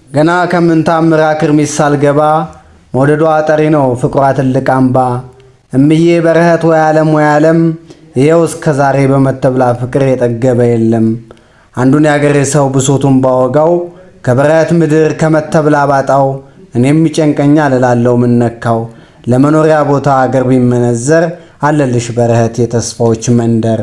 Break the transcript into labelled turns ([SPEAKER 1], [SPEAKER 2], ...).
[SPEAKER 1] ገና ከምንታምራ ክርሚስ ሳልገባ መውደዷ ጠሪ ነው ፍቅሯ ትልቅ አምባ እምዬ በረህት ወይ ዓለም ይኸው እስከ ዛሬ በመተብላ ፍቅር የጠገበ የለም። አንዱን ያገሬ ሰው ብሶቱን ባወጋው ከበረህት ምድር ከመተብላ ባጣው እኔም ይጨንቀኛል እላለሁ ምን ነካው ለመኖሪያ ቦታ አገር ቢመነዘር አለልሽ በረህት የተስፋዎች መንደር።